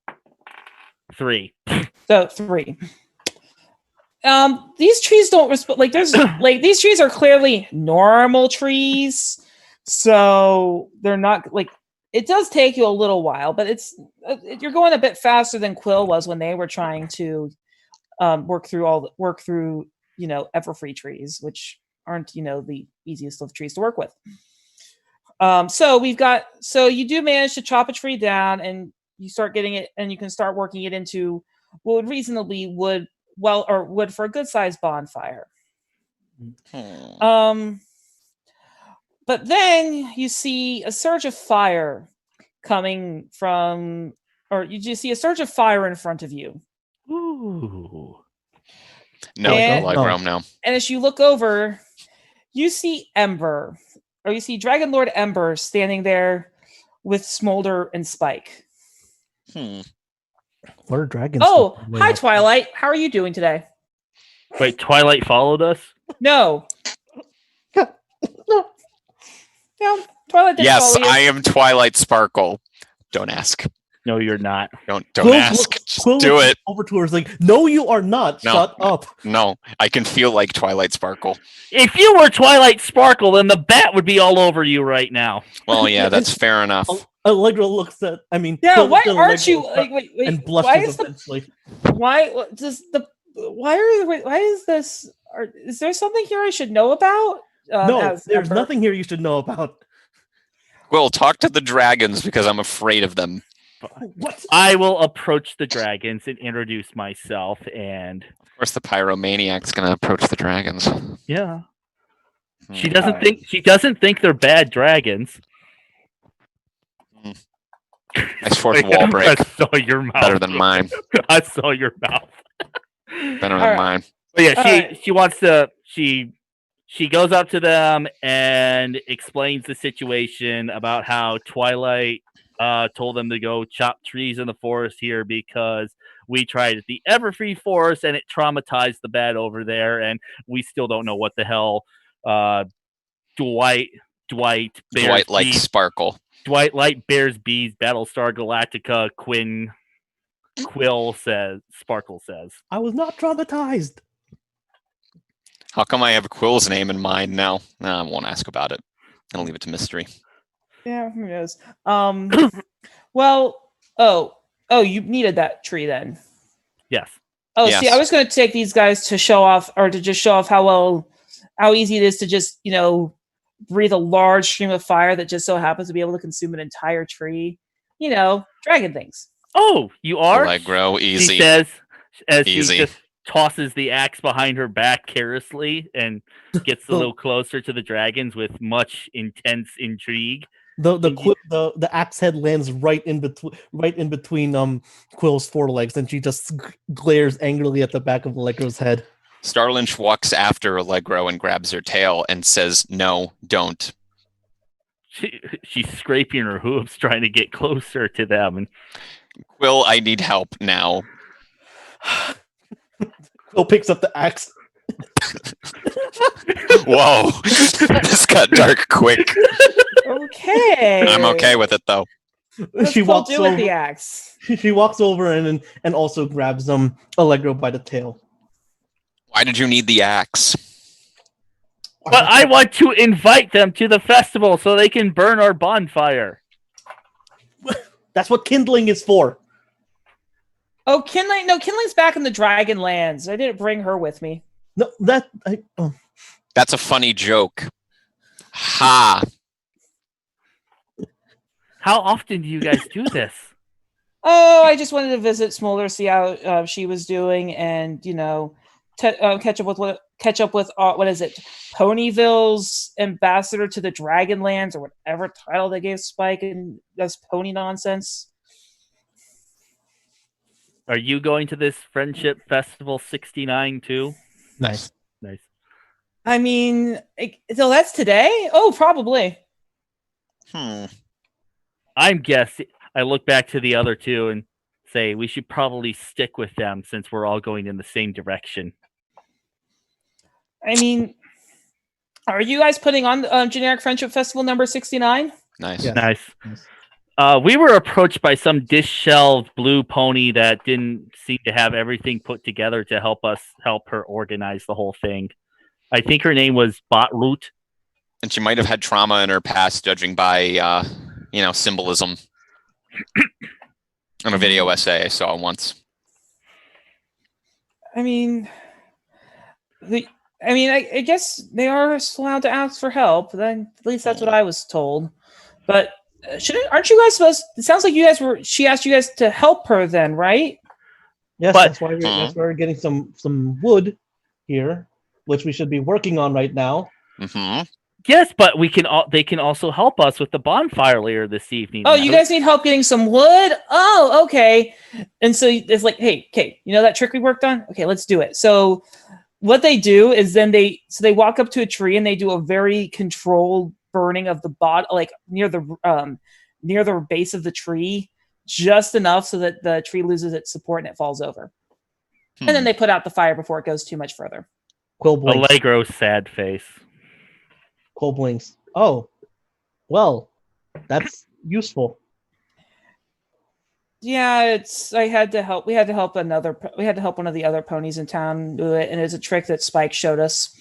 So 3. These trees don't respond. Like there's like these trees are clearly normal trees, so they're not like. It does take you a little while, but you're going a bit faster than Quill was when they were trying to work through Everfree trees, which aren't the easiest of trees to work with. So you do manage to chop a tree down, and you start getting it, and you can start working it into what would reasonably wood for a good sized bonfire. But then you see a surge of fire coming from, or you just see a surge of fire in front of you. Ooh. No, Allegro, no. And as you look over, you see Ember, or you see Dragon Lord Ember standing there with Smolder and Spike. What are dragons? Oh, hi Twilight. How are you doing today? Wait, Twilight followed us? No. No, Twilight didn't Yes, follow you. I am Twilight Sparkle. Don't ask. No, you're not. Don't ask. Just do it. Over to her is like, no, you are not. No. Shut up. No, I can feel like Twilight Sparkle. If you were Twilight Sparkle, then the bat would be all over you right now. Well, yeah, that's fair enough. Allegra looks at. I mean, Yeah, Quill why looks at aren't you? Allegra Wait, and blushes why is immensely. Is there something here I should know about? No, there's nothing here you should know about. Will, talk to the dragons because I'm afraid of them. What? I will approach the dragons and introduce myself, and Of course, the pyromaniac's gonna approach the dragons. yeah, she doesn't think they're bad dragons. Nice fourth wall break. I saw your mouth. Better than mine. I saw your mouth. Better than mine. But yeah, she wants to. She goes up to them and explains the situation about how Twilight told them to go chop trees in the forest here because we tried at the Everfree Forest and it traumatized the bat over there, and we still don't know what the hell Dwight like Sparkle. Dwight Light Bears Bees Battlestar Galactica Quill says Sparkle says. I was not traumatized. How come I have Quill's name in mind now? No, I won't ask about it. I'll leave it to mystery. Yeah, who knows? Well, you needed that tree then. Yes. Oh, yes. See, I was going to take these guys to show off how easy it is to just, breathe a large stream of fire that just so happens to be able to consume an entire tree. Dragon things. Oh, you are? Allegro, easy. She says as easy. She just tosses the axe behind her back carelessly and gets a little closer to the dragons with much intense intrigue. The axe head lands right in between Quill's forelegs, and she just glares angrily at the back of Allegro's head. Starlynch walks after Allegro and grabs her tail and says, "No, don't." She's scraping her hooves, trying to get closer to them. And Quill, I need help now. Quill picks up the axe. Whoa, this got dark quick. Okay. I'm okay with it though. She walks over with the axe. She walks over and also grabs Allegro by the tail. Why did you need the axe? But I want to invite them to the festival so they can burn our bonfire. That's what kindling is for. Oh, Kindling! No, Kindling's back in the Dragonlands. I didn't bring her with me. No, That's a funny joke. Ha! How often do you guys do this? Oh, I just wanted to visit Smolder, see how she was doing, and catch up with what is it? Ponyville's ambassador to the Dragonlands, or whatever title they gave Spike, and that's pony nonsense. Are you going to this Friendship Festival 69 too? Nice. I mean, so that's today? Oh, probably. I'm guessing. I look back to the other two and say we should probably stick with them since we're all going in the same direction. I mean, are you guys putting on Generic Friendship Festival number 69? Nice. Yes. Nice. Yes. We were approached by some disheveled blue pony that didn't seem to have everything put together to help her organize the whole thing. I think her name was Botroot. And she might have had trauma in her past, judging by, symbolism. On a video essay I saw once. I mean, I guess they are allowed to ask for help. Then at least that's what I was told. But aren't you guys supposed? It sounds like you guys were. She asked you guys to help her, then, right? Yes, But- that's why we're getting some wood here, which we should be working on right now. Mm-hmm. Yes, but they can also help us with the bonfire later this evening. Oh, you guys need help getting some wood? Oh, okay. And so it's like, hey, okay, you know that trick we worked on? Okay, let's do it. So what they do is then they walk up to a tree and they do a very controlled burning of the bot, like near the base of the tree, just enough so that the tree loses its support and it falls over. And then they put out the fire before it goes too much further. Quill blinks. Allegro's sad face. Quill blinks. Oh, well, that's useful. Yeah, we had to help one of the other ponies in town do it, and it's a trick that Spike showed us.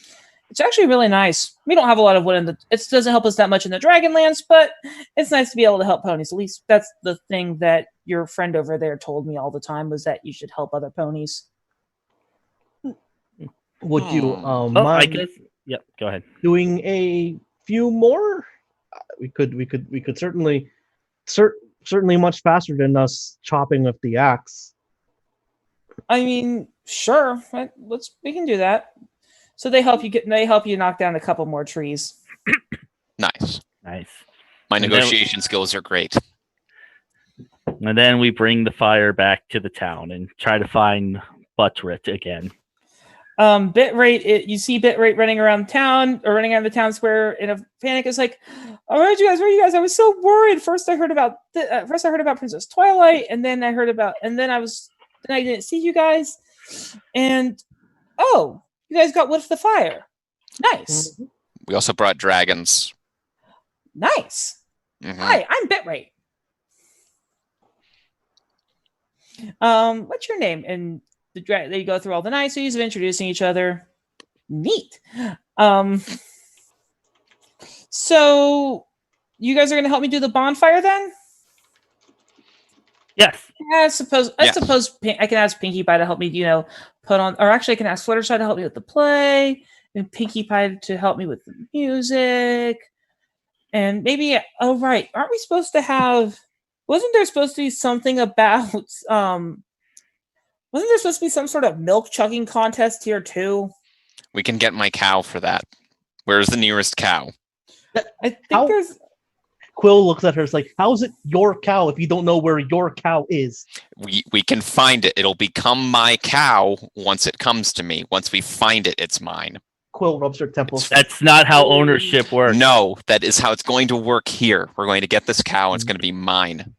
It's actually really nice. We don't have a lot of wood it doesn't help us that much in the Dragonlands, but it's nice to be able to help ponies. At least that's the thing that your friend over there told me all the time, was that you should help other ponies. Would you I mind guess. Yep. Go ahead. doing a few more? We could certainly much faster than us chopping with the axe. I mean, sure. We can do that. So they help you knock down a couple more trees. Nice. Nice. My And then- negotiation skills are great. And then we bring the fire back to the town and try to find Butrit again. Bitrate, you see Bitrate running around the town square in a panic. It's like, oh, where are you guys? I was so worried. First I heard about Princess Twilight, and then I didn't see you guys. And oh, you guys got wood for the fire. Nice. Mm-hmm. We also brought dragons. Nice. Mhm. Hi, I'm Bitrate. What's your name? And they go through all the niceties of introducing each other. Neat. So you guys are going to help me do the bonfire then? Yes. I suppose Yes. I can ask Pinkie Pie to help me, put on, or actually I can ask Fluttershy to help me with the play, and Pinkie Pie to help me with the music, and maybe, oh right, aren't we supposed to have? Wasn't there supposed to be something about? Wasn't there supposed to be some sort of milk chugging contest here too? We can get my cow for that. Where's the nearest cow? I think How- there's. Quill looks at her. It's like, how's it your cow if you don't know where your cow is? We can find it. It'll become my cow once it comes to me. Once we find it, it's mine. Quill rubs her temples. That's not how ownership works. No, that is how it's going to work here. We're going to get this cow, and it's going to be mine.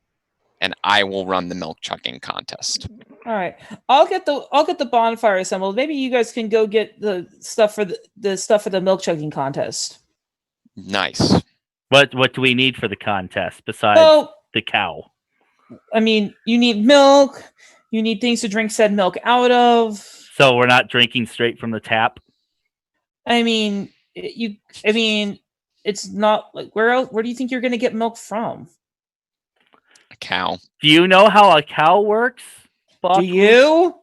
And I will run the milk chugging contest. All right, I'll get the bonfire assembled. Maybe you guys can go get the stuff for the milk chugging contest. Nice. What do we need for the contest besides So, the cow? I mean, you need milk. You need things to drink said milk out of. So we're not drinking straight from the tap. I mean, it's not like where do you think you're going to get milk from? A cow. Do you know how a cow works? Bob? Do you?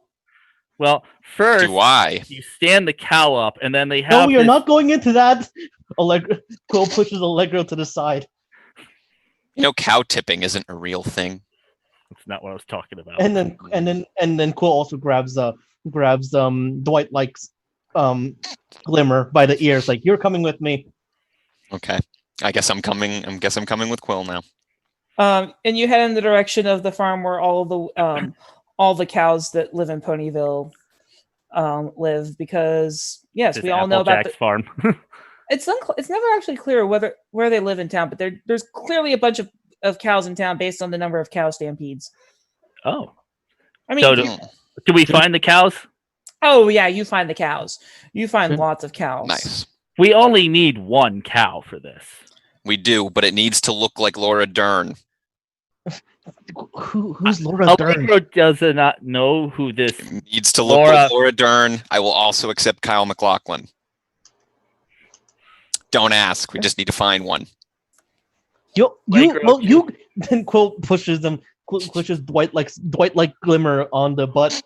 Well, first Do I? you stand the cow up, and then they have. No, we are this- not going into that. Quill pushes Allegro to the side, Cow tipping isn't a real thing. That's not what I was talking about. and then Quill also grabs Dwight likes Glimmer by the ears, like, you're coming with me. Okay. I guess I'm coming with Quill now. And you head in the direction of the farm where all the cows that live in Ponyville live, because yes, This we all know about Applejack's farm. it's never actually clear where they live in town, but there's clearly a bunch of cows in town based on the number of cow stampedes. Oh, I mean, So Hmm. do we find the cows? Oh yeah, you find the cows. You find Good. lots of cows. Nice. We only need one cow for this. We do, but it needs to look like Laura Dern. Who's Laura Dern? Allegro does not know who this. It needs to look like Laura. Laura Dern. I will also accept Kyle MacLachlan. Don't ask. We just need to find one. You then Quill pushes Dwight like Glimmer on the butt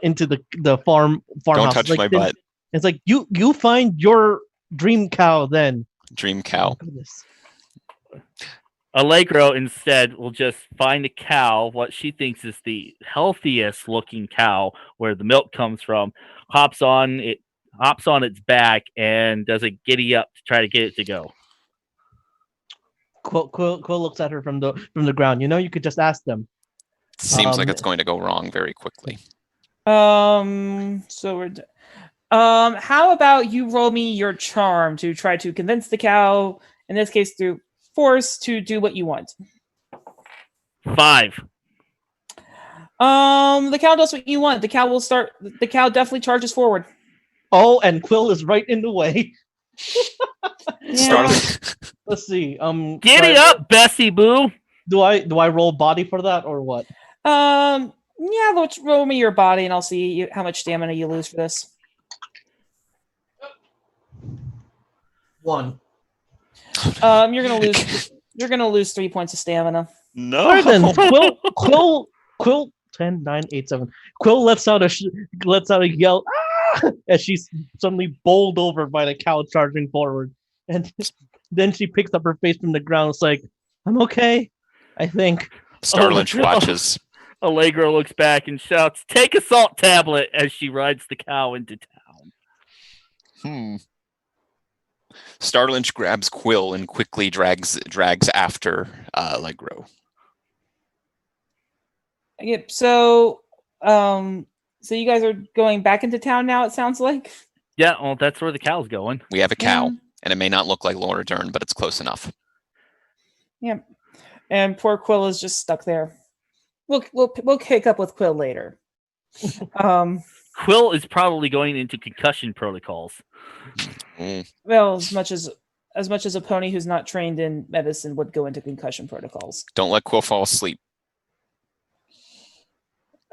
into the farmhouse. Don't touch like, my butt. It's like you find your dream cow then. Dream cow. Oh, goodness. Allegro instead will just find a cow, what she thinks is the healthiest looking cow, where the milk comes from, hops on its back, and does a giddy up to try to get it to go. Quill looks at her from the ground. You could just ask them. Seems like it's going to go wrong very quickly. So we're. How about you roll me your charm to try to convince the cow, in this case through force, to do what you want. 5. The cow does what you want. The cow definitely charges forward. Oh, and Quill is right in the way. Yeah. Let's see. Giddy up, Bessie Boo. Do I roll body for that or what? Yeah, let's roll me your body and I'll see how much stamina you lose for this. 1. You're gonna lose 3 points of stamina. No. All right, then Quill 10, 9, 8, 7. Quill lets out a yell as she's suddenly bowled over by the cow charging forward, and then she picks up her face from the ground. It's like, I'm okay, I think. Starlynch watches. Allegro looks back and shouts, "Take a salt tablet," as she rides the cow into town. Starlynch grabs Quill and quickly drags after Allegro. Yep. So you guys are going back into town now, it sounds like? Yeah, well, that's where the cow's going. We have a cow, Yeah. and it may not look like Laura Dern, but it's close enough. Yep. And poor Quill is just stuck there. We'll kick up with Quill later. Quill is probably going into concussion protocols. Well, as much as a pony who's not trained in medicine would go into concussion protocols. Don't let Quill fall asleep.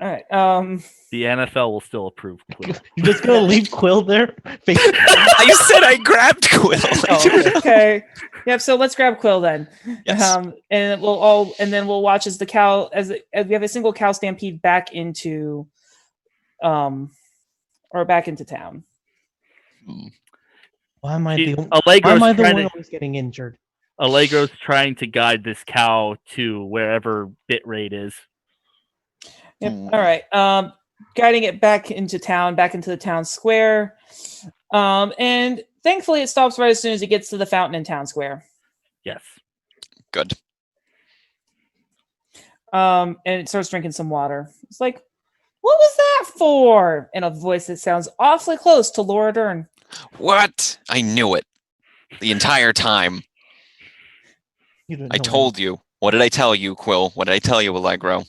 All right. The NFL will still approve Quill. You're just gonna leave Quill there? I said I grabbed Quill. Okay. Yep. So let's grab Quill then. Yes. And we'll watch as the cow as we have a single cow stampede back into town. Why am I the one always getting injured? Allegro's trying to guide this cow to wherever bit rate is. Yep. All right. Guiding it back into town, back into the town square. And thankfully it stops right as soon as it gets to the fountain in town square. Yes. Good. And it starts drinking some water. It's like, what was that for? In a voice that sounds awfully close to Laura Dern. What? I knew it. The entire time. I told you. What did I tell you, Quill? What did I tell you, Allegro?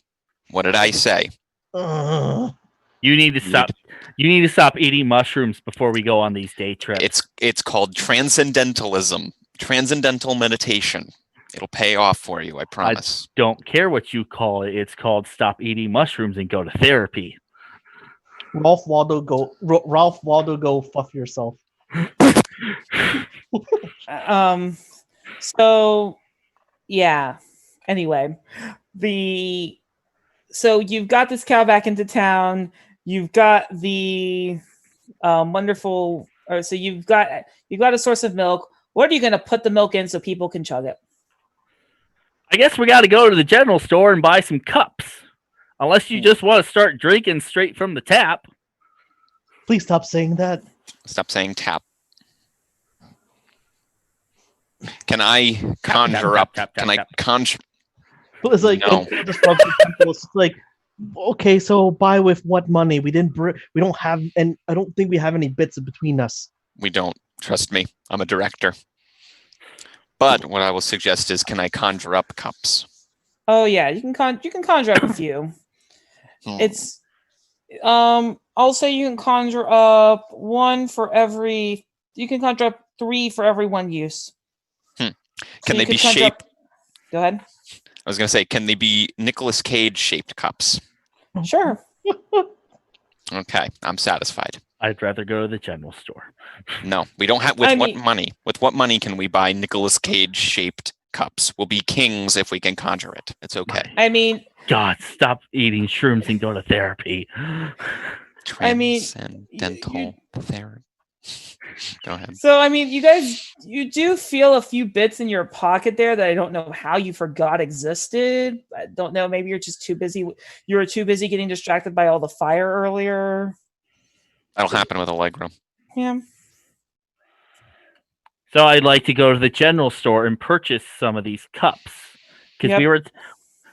What did I say? You need to stop. You need to stop eating mushrooms before we go on these day trips. It's called transcendentalism. Transcendental meditation. It'll pay off for you, I promise. Don't care what you call it. It's called stop eating mushrooms and go to therapy. Ralph Waldo, go fuck yourself. So yeah. Anyway, so you've got this cow back into town. You've got the wonderful. So you've got a source of milk. What are you going to put the milk in so people can chug it? I guess we got to go to the general store and buy some cups. Unless you just want to start drinking straight from the tap. Please stop saying that. Stop saying tap. Can I conjure up? Can I conjure? It's like, No. It's like, okay, so buy with what money? We don't have, and I don't think we have any bits between us. We don't. Trust me. I'm a director. But what I will suggest is, can I conjure up cups? Oh yeah, you can conjure up a few. It's I'll say you can conjure up one for every. You can conjure up 3 for every 1 use. Can So they you be could conjure shaped? up- Go ahead. I was going to say, can they be Nicolas Cage shaped cups? Sure. Okay, I'm satisfied. I'd rather go to the general store. No, we don't have. I With what mean- money? With what money can we buy Nicolas Cage shaped cups? We'll be kings if we can conjure it. It's okay. I mean, God, stop eating shrooms and go to therapy. I mean, Transcendental therapy. Go ahead. so I mean, you do feel a few bits in your pocket there that I don't know how you forgot existed. I don't know. Maybe you're just too busy. You were too busy getting distracted by all the fire earlier. That'll happen with Allegro. Yeah. So I'd like to go to the general store and purchase some of these cups because Yep. we were.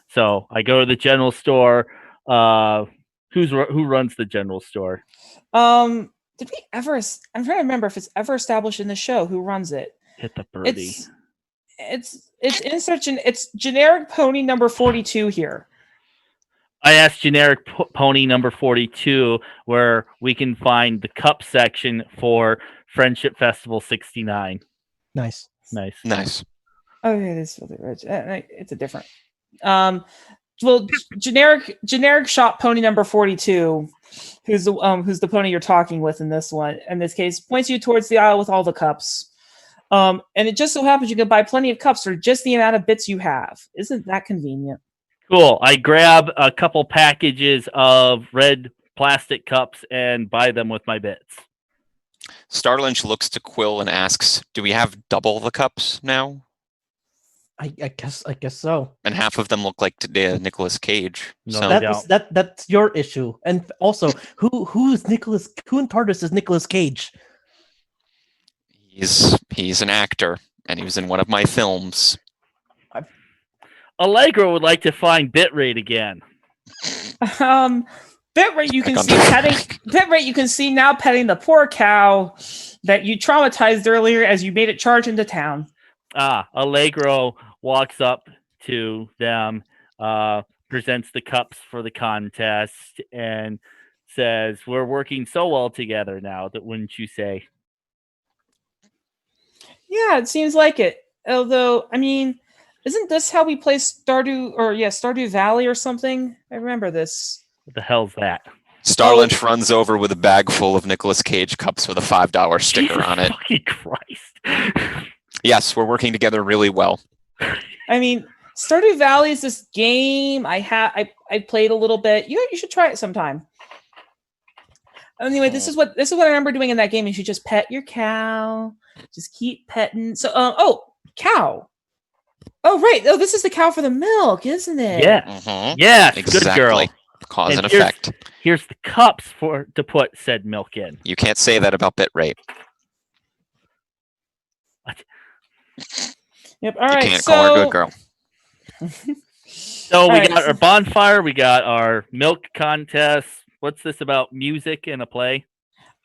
So I go to the general store. Who runs the general store? Did we ever? I'm trying to remember if it's ever established in the show who runs it. Hit the birdie. It's in such an it's generic pony number 42 here. I asked generic pony number 42 where we can find the cup section for Friendship Festival 69. Nice. Nice. Oh yeah, this is really rich. It's a different. Well, generic shop pony number 42, who's the pony you're talking with in this case, points you towards the aisle with all the cups. And it just so happens you can buy plenty of cups for just the amount of bits you have. Isn't that convenient? Cool. I grab a couple packages of red plastic cups and buy them with my bits. Starlynch looks to Quill and asks, "Do we have double the cups now?" I guess so. And half of them look like Nicolas Cage. No, So they That's your issue. And also, who's Nicholas? Who in TARDIS is Nicolas Cage? he's an actor, and he was in one of my films. Allegro would like to find bitrate again. Bitrate you can see Bitrate you can see now petting the poor cow that you traumatized earlier as you made it charge into town. Allegro walks up to them, presents the cups for the contest, and says, "We're working so well together now, that wouldn't you say?" Yeah, it seems like it. Although, I mean, isn't this how we play Stardew Valley or something? I remember this. What the hell's that? Starlynch runs over with a bag full of Nicolas Cage cups with a $5 sticker Jesus on it. fucking Christ. Yes, we're working together really well. I mean, Stardew Valley is this game I played a little bit. You should try it sometime. Anyway, this is what I remember doing in that game. You should just pet your cow. Just keep petting. So, cow. Oh, right. Oh, this is the cow for the milk, isn't it? Yeah. Mhm. Yes, Exactly. good girl. Cause and And here's- effect. Here's the cups to put said milk in. You can't say that about bitrate. Yep. All You right. can't call her good girl. So we Alright, got our bonfire, we got our milk contest. What's this about music and a play?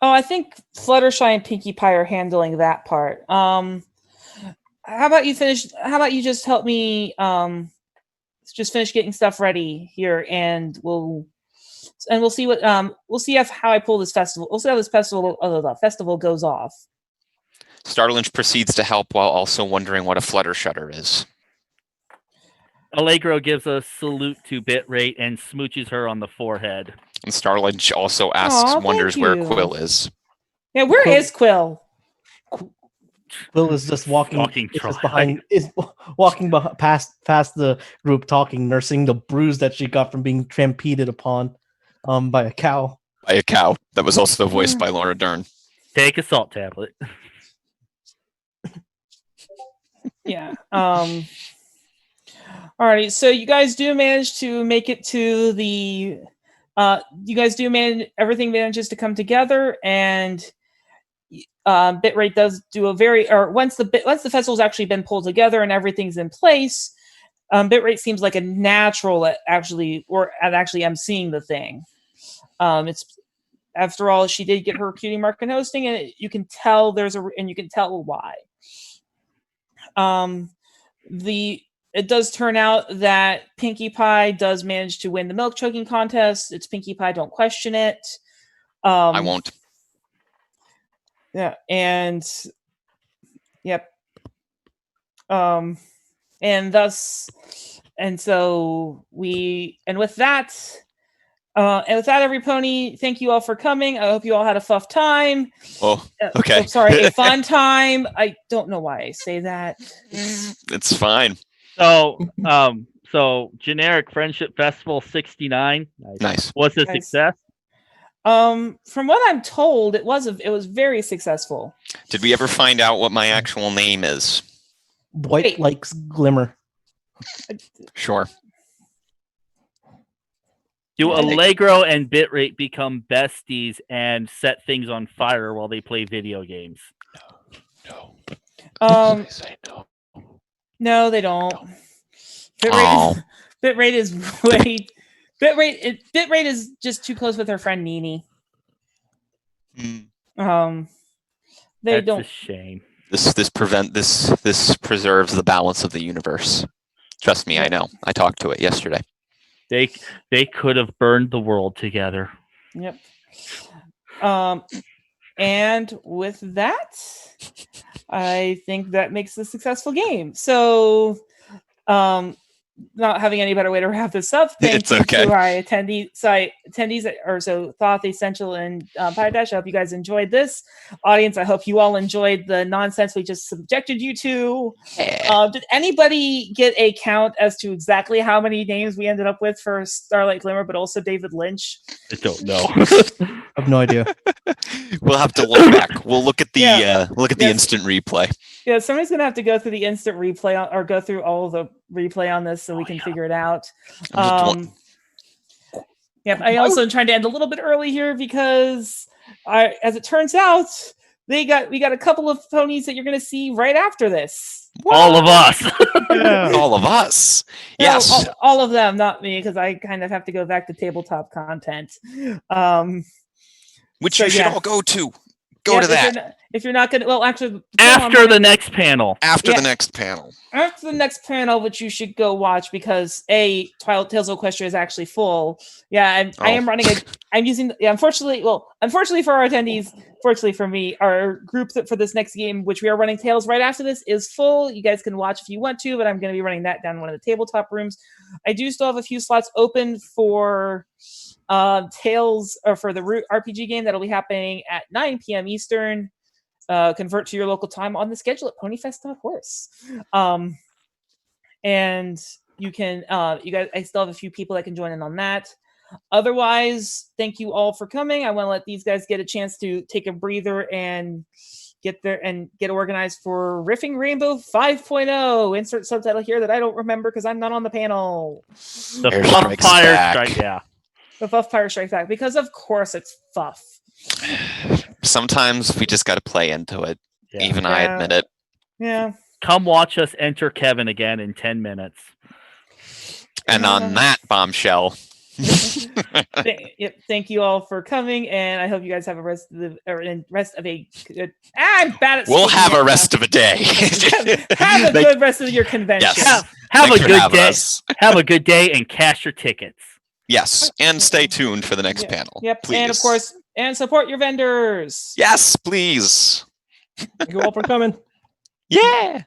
Oh, I think Fluttershy and Pinkie Pie are handling that part. How about you finish? How about you just help me? Just finish getting stuff ready here, and we'll see what we'll see how I pull this festival. We'll see how this festival goes off. Starlynch proceeds to help while also wondering what a Fluttershutter is. Allegro gives a salute to Bitrate and smooches her on the forehead. And Starlynch also asks, Aw, wonders thank where you. Quill is. Yeah, where is Quill? Quill is just walking. Fucking Is just try. walking past the group, talking, nursing the bruise that she got from being trampeded upon, by a cow. By a cow that was also voiced by Laura Dern. Take a salt tablet. Yeah. Alrighty, so you guys do manage to make it to the. Everything manages to come together, and Bitrate does do once the festival's actually been pulled together and everything's in place. Bitrate seems like a natural at actually emceeing the thing. It's after all, she did get her cutie mark in hosting, and you can tell you can tell why. It does turn out that Pinkie Pie does manage to win the milk choking contest. It's Pinkie Pie, don't question it. I won't. Yeah, and yep. And thus, and so with that, every pony, thank you all for coming. I hope you all had a fun time. Oh, okay. A fun time. I don't know why I say that. It's fine. So generic Friendship Festival 69. Nice. What's a Nice. success? From what I'm told, it was very successful. Did we ever find out what my actual name is? Dwight Wait. likes Glimmer. Sure. Do Allegro and Bitrate become besties and set things on fire while they play video games? No. Say no. No, they don't. Bitrate is just too close with her friend Nini. They That's don't. a shame. This preserves the balance of the universe. Trust me, I know. I talked to it yesterday. They could have burned the world together. Yep. And with that, I think that makes a successful game. So, not having any better way to wrap this up. Thank you to our attendees, Thoth, Ascential, and PonyDash. I hope you guys enjoyed this. Audience, I hope you all enjoyed the nonsense we just subjected you to. Did anybody get a count as to exactly how many names we ended up with for Starlight Glimmer, but also David Lynch? I don't know. I have no idea. We'll have to look back. We'll look at the the instant replay. Yeah, somebody's gonna have to go through the instant replay or go through all of the replay on this so we can figure it out. Yeah, I also am trying to end a little bit early here because as it turns out, we got a couple of ponies that you're gonna see right after this. All of us. All of us. Yes. No, all of them, not me, because I kind of have to go back to tabletop content. Which you should all go to. Go to that. If you're not gonna, well, actually, after the next panel. After the next panel. After the next panel, which you should go watch because Tales of Equestria is actually full. Yeah, I am running I'm using. Yeah, unfortunately for our attendees, fortunately for me, our group for this next game, which we are running Tales right after this, is full. You guys can watch if you want to, but I'm going to be running that down in one of the tabletop rooms. I do still have a few slots open for Tales or for the Root RPG game that'll be happening at 9 p.m. Eastern. Convert to your local time on the schedule at ponyfest.horse. And you can you guys, I still have a few people that can join in on that. Otherwise, thank you all for coming. I want to let these guys get a chance to take a breather and get there and get organized for Riffing Rainbow 5.0. Insert subtitle here that I don't remember because I'm not on the panel. The Fluff Fire Strike, yeah. The Fuff Fire Strike Back, because of course it's Fuff. Sometimes we just got to play into it. Yeah. Even I admit it. Yeah. Come watch us enter Kevin again in 10 minutes. And on that bombshell. Thank you all for coming, and I hope you guys have a rest of a good. I'm bad at. We'll have a rest of a day. have a good rest of your convention. Yes. Have a good day. Have a good day and cash your tickets. Yes, and stay tuned for the next panel. Yep, please. And of course, and support your vendors. Yes, please. Thank you all for coming. Yeah.